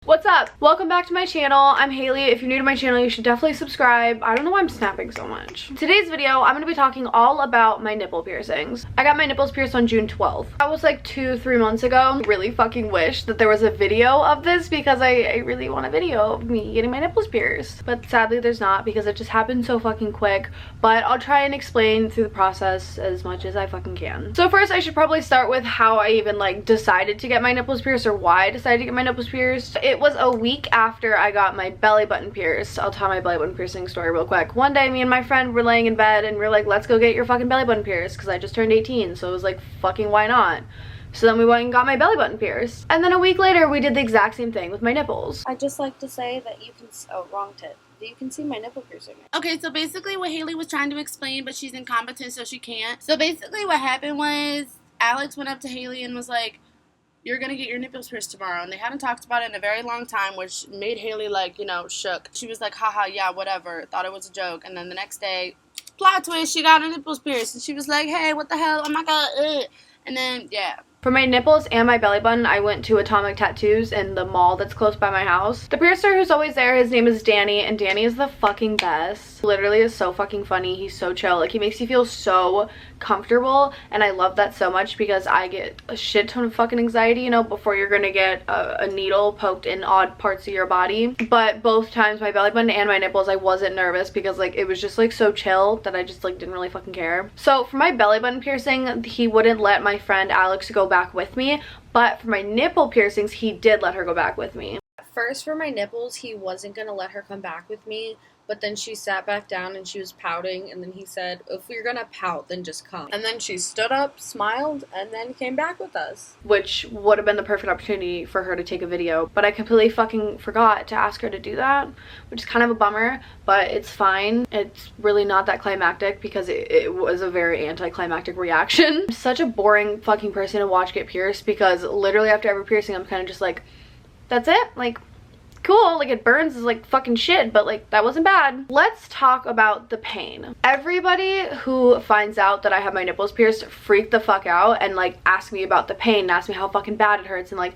What's up? Welcome back to my channel. I'm Haley. If you're new to my channel, you should definitely subscribe. I don't know why I'm snapping so much. Today's video, I'm going to be talking all about my nipple piercings. I got my nipples pierced on June 12th. That was like 2-3 months ago. I really fucking wish that there was a video of this because I really want a video of me getting my nipples pierced. But sadly there's not because it just happened so fucking quick. But I'll try and explain through the process as much as I fucking can. So first I should probably start with how I even like decided to get my nipples pierced or why I decided to get my nipples pierced. It was a week after I got my belly button pierced. I'll tell my belly button piercing story real quick. One day me and my friend were laying in bed and we were like, let's go get your fucking belly button pierced because I just turned 18, so it was like, fucking why not? So then we went and got my belly button pierced. And then a week later we did the exact same thing with my nipples. I'd just like to say that you can, oh, wrong tip. You can see my nipple piercing. Okay, so basically what Haley was trying to explain, but she's incompetent so she can't. So basically what happened was Alex went up to Haley and was like, you're gonna get your nipples pierced tomorrow. And they hadn't talked about it in a very long time, which made Haley like, you know, shook. She was like, haha, yeah, whatever. Thought it was a joke. And then the next day, plot twist, she got her nipples pierced. And she was like, hey, what the hell? Oh my god, And then, yeah. For my nipples and my belly button, I went to Atomic Tattoos in the mall that's close by my house. The piercer who's always there, his name is Danny, and Danny is the fucking best. Literally is so fucking funny. He's so chill. Like, he makes you feel so comfortable, and I love that so much because I get a shit ton of fucking anxiety, you know, before you're gonna get a needle poked in odd parts of your body. But both times, my belly button and my nipples, I wasn't nervous because, like, it was just, like, so chill that I just, like, didn't really fucking care. So, for my belly button piercing, he wouldn't let my friend Alex go back with me, but for my nipple piercings he did let her go back with me. At first for my nipples he wasn't gonna let her come back with me, but then she sat back down and she was pouting, and then he said, if you're gonna pout then just come. And then she stood up, smiled, and then came back with us, which would have been the perfect opportunity for her to take a video, but I completely fucking forgot to ask her to do that, which is kind of a bummer, but it's fine. It's really not that climactic because it was a very anticlimactic reaction. I'm such a boring fucking person to watch get pierced because literally after every piercing I'm kind of just like, that's it? Like, cool, like it burns is like fucking shit, but like that wasn't bad. Let's talk about the pain. Everybody who finds out that I have my nipples pierced freak the fuck out and like ask me about the pain and ask me how fucking bad it hurts, and like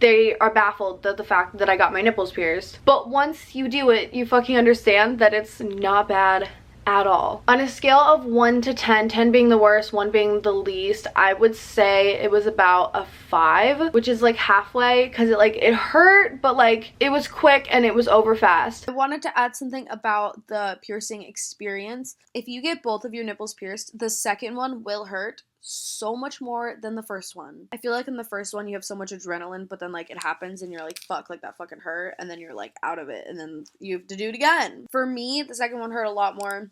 they are baffled at the fact that I got my nipples pierced. But once you do it, you fucking understand that it's not bad at all. On a scale of 1 to 10, 10 being the worst, 1 being the least, I would say it was about a 5, which is like halfway because it hurt, but like it was quick and it was over fast. I wanted to add something about the piercing experience. If you get both of your nipples pierced, the second one will hurt so much more than the first one. I feel like in the first one you have so much adrenaline, but then like it happens and you're like, fuck, like that fucking hurt, and then you're like out of it and then you have to do it again. For me, the second one hurt a lot more.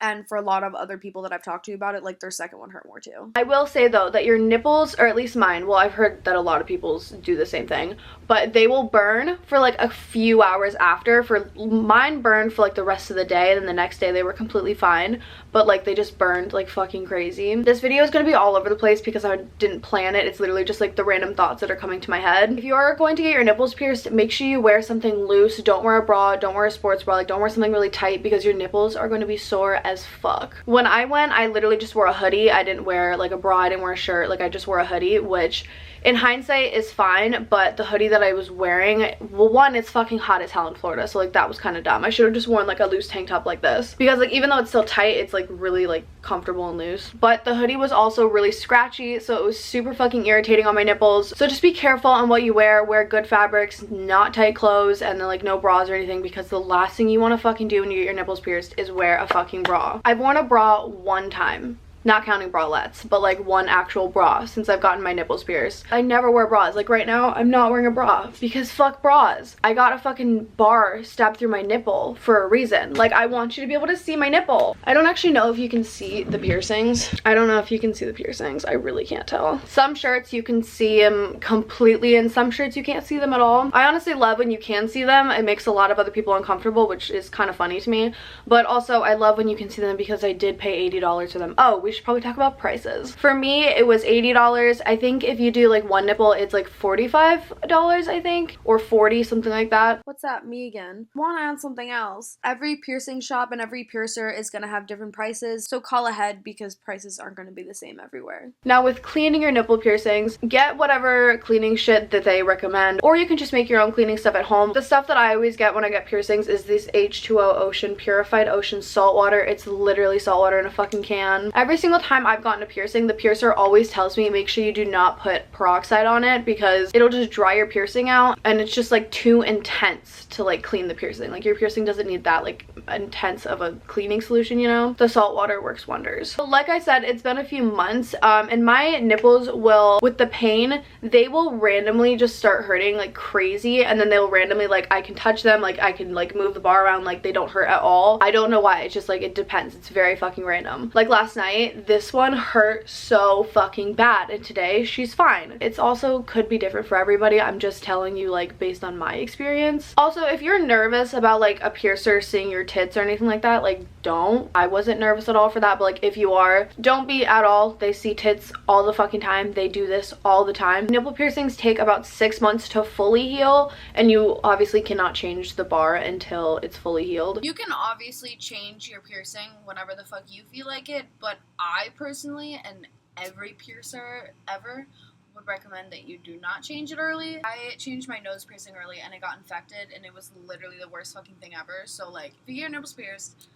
And for a lot of other people that I've talked to about it, like their second one hurt more too. I will say though that your nipples, or at least mine, well I've heard that a lot of people's do the same thing, but they will burn for like a few hours after. For mine burned for like the rest of the day, and then the next day they were completely fine, but like they just burned like fucking crazy. This video is gonna be all over the place because I didn't plan it. It's literally just like the random thoughts that are coming to my head. If you are going to get your nipples pierced, make sure you wear something loose. Don't wear a bra, don't wear a sports bra, like don't wear something really tight because your nipples are going to be sore as fuck. When I went, I literally just wore a hoodie. I didn't wear like a bra, I didn't wear a shirt, like I just wore a hoodie, which in hindsight is fine, but the hoodie that I was wearing, well, one, it's fucking hot as hell in Florida, so like that was kind of dumb. I should have just worn like a loose tank top like this because like even though it's still tight, it's like really like comfortable and loose. But the hoodie was also really scratchy, so it was super fucking irritating on my nipples. So just be careful on what you wear. Wear good fabrics, not tight clothes, and then like no bras or anything, because the last thing you want to fucking do when you get your nipples pierced is wear a fucking bra. I've worn a bra one time, not counting bralettes, but like one actual bra since I've gotten my nipples pierced. I never wear bras. Like right now I'm not wearing a bra because fuck bras. I got a fucking bar stabbed through my nipple for a reason. Like I want you to be able to see my nipple. I don't actually know if you can see the piercings. I don't know if you can see the piercings. I really can't tell. Some shirts you can see them completely and some shirts you can't see them at all. I honestly love when you can see them. It makes a lot of other people uncomfortable, which is kind of funny to me. But also I love when you can see them because I did pay $80 for them. Oh, we we should probably talk about prices. For me, it was $80. I think if you do like one nipple, it's like $45, I think, or 40, something like that. What's that? Me again. Want to add something else. Every piercing shop and every piercer is going to have different prices, so call ahead because prices aren't going to be the same everywhere. Now with cleaning your nipple piercings, get whatever cleaning shit that they recommend, or you can just make your own cleaning stuff at home. The stuff that I always get when I get piercings is this H2O Ocean Purified Ocean Salt Water. It's literally salt water in a fucking can. Every single time I've gotten a piercing, the piercer always tells me make sure you do not put peroxide on it because it'll just dry your piercing out, and it's just like too intense to like clean the piercing. Like your piercing doesn't need that like intense of a cleaning solution, you know? The salt water works wonders. So like I said, it's been a few months and my nipples will, with the pain, they will randomly just start hurting like crazy, and then they'll randomly, like, I can touch them, like I can like move the bar around, like they don't hurt at all. I don't know why. It's just like it depends. It's very fucking random. Like last night, this one hurt so fucking bad, and today she's fine. It's also could be different for everybody. I'm just telling you like based on my experience. Also, if you're nervous about like a piercer seeing your tits or anything like that, like don't. I wasn't nervous at all for that, but like if you are, don't be at all. They see tits all the fucking time. They do this all the time. Nipple piercings take about 6 months to fully heal, and you obviously cannot change the bar until it's fully healed. You can obviously change your piercing whenever the fuck you feel like it, but I personally, and every piercer ever, would recommend that you do not change it early. I changed my nose piercing early and it got infected, and it was literally the worst fucking thing ever. So like, if you get your nipples pierced,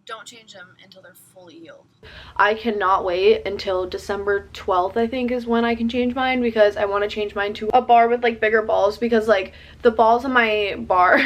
don't change them until they're fully healed. I cannot wait until December 12th, I think, is when I can change mine, because I want to change mine to a bar with like bigger balls, because like the balls on my bar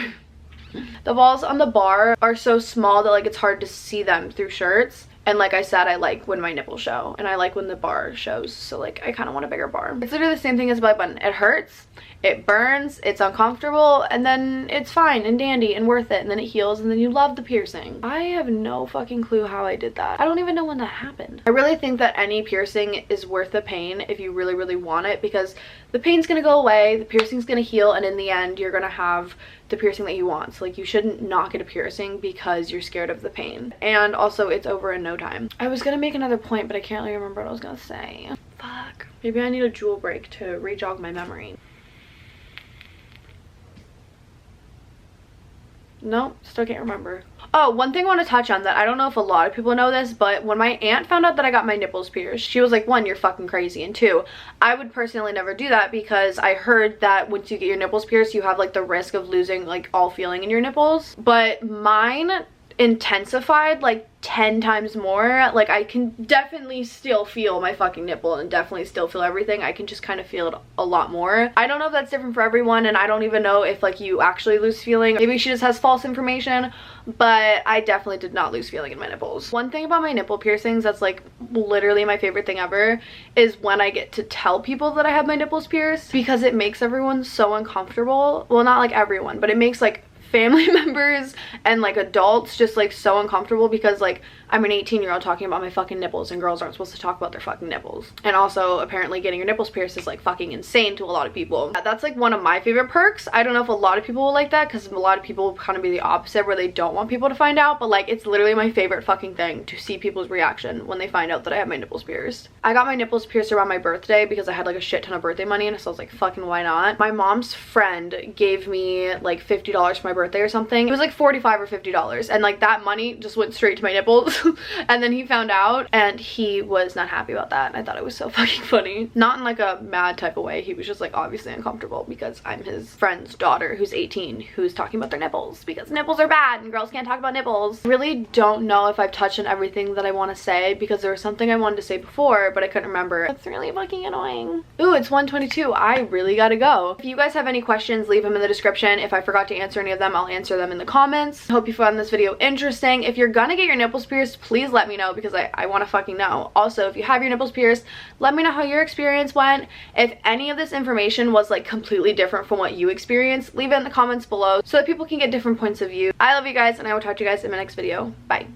the balls on the bar are so small that like it's hard to see them through shirts. And like I said, I like when my nipples show, and I like when the bar shows, so like I kind of want a bigger bar. It's literally the same thing as a belly button. It hurts, it burns, it's uncomfortable, and then it's fine and dandy and worth it, and then it heals, and then you love the piercing. I have no fucking clue how I did that. I don't even know when that happened. I really think that any piercing is worth the pain if you really, really want it, because the pain's gonna go away, the piercing's gonna heal, and in the end, you're gonna have the piercing that you want. So like you shouldn't not get a piercing because you're scared of the pain. And also it's over in no time. I was gonna make another point, but I can't really remember what I was gonna say. Fuck. Maybe I need a jewel break to re-jog my memory. No, still can't remember. Oh, one thing I want to touch on that I don't know if a lot of people know this, but when my aunt found out that I got my nipples pierced, she was like, 1, you're fucking crazy, and 2, I would personally never do that, because I heard that once you get your nipples pierced, you have like the risk of losing like all feeling in your nipples. But mine intensified like 10 times more. Like I can definitely still feel my fucking nipple and definitely still feel everything. I can just kind of feel it a lot more. I don't know if that's different for everyone, and I don't even know if like you actually lose feeling. Maybe she just has false information, but I definitely did not lose feeling in my nipples. One thing about my nipple piercings that's like literally my favorite thing ever is when I get to tell people that I have my nipples pierced, because it makes everyone so uncomfortable. Well, not like everyone, but it makes like family members and like adults just like so uncomfortable, because like I'm an 18-year-old talking about my fucking nipples, and girls aren't supposed to talk about their fucking nipples. And also apparently getting your nipples pierced is like fucking insane to a lot of people. That's like one of my favorite perks. I don't know if a lot of people will like that, because a lot of people will kind of be the opposite where they don't want people to find out, but like it's literally my favorite fucking thing to see people's reaction when they find out that I have my nipples pierced. I got my nipples pierced around my birthday because I had like a shit ton of birthday money, and so I was like, fucking why not? My mom's friend gave me like $50 for my birthday or something. It was like $45 or $50, and like that money just went straight to my nipples. And then he found out, and he was not happy about that, and I thought it was so fucking funny. Not in like a mad type of way. He was just like obviously uncomfortable because I'm his friend's daughter who's 18 who's talking about their nipples, because nipples are bad and girls can't talk about nipples. I really don't know if I've touched on everything that I want to say, because there was something I wanted to say before but I couldn't remember. It's really fucking annoying. Ooh, it's 1:22. I really gotta go. If you guys have any questions, leave them in the description. If I forgot to answer any of them, I'll answer them in the comments. Hope you found this video interesting. If you're gonna get your nipples pierced, please let me know, because I want to fucking know. Also, if you have your nipples pierced, let me know how your experience went. If any of this information was like completely different from what you experienced, leave it in the comments below so that people can get different points of view. I love you guys, and I will talk to you guys in my next video. Bye.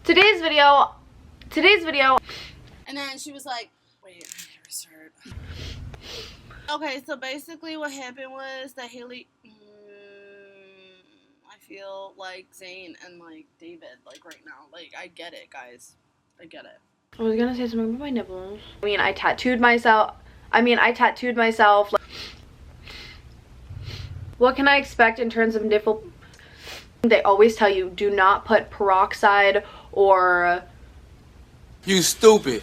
Today's video. And then she was like, wait, let me restart. Okay, so basically what happened was that Hailey, I feel like Zayn and like David like right now. Like I get it, guys. I get it. I was gonna say something about my nipples. I tattooed myself. Like, what can I expect in terms of nipple? They always tell you do not put peroxide or. You stupid.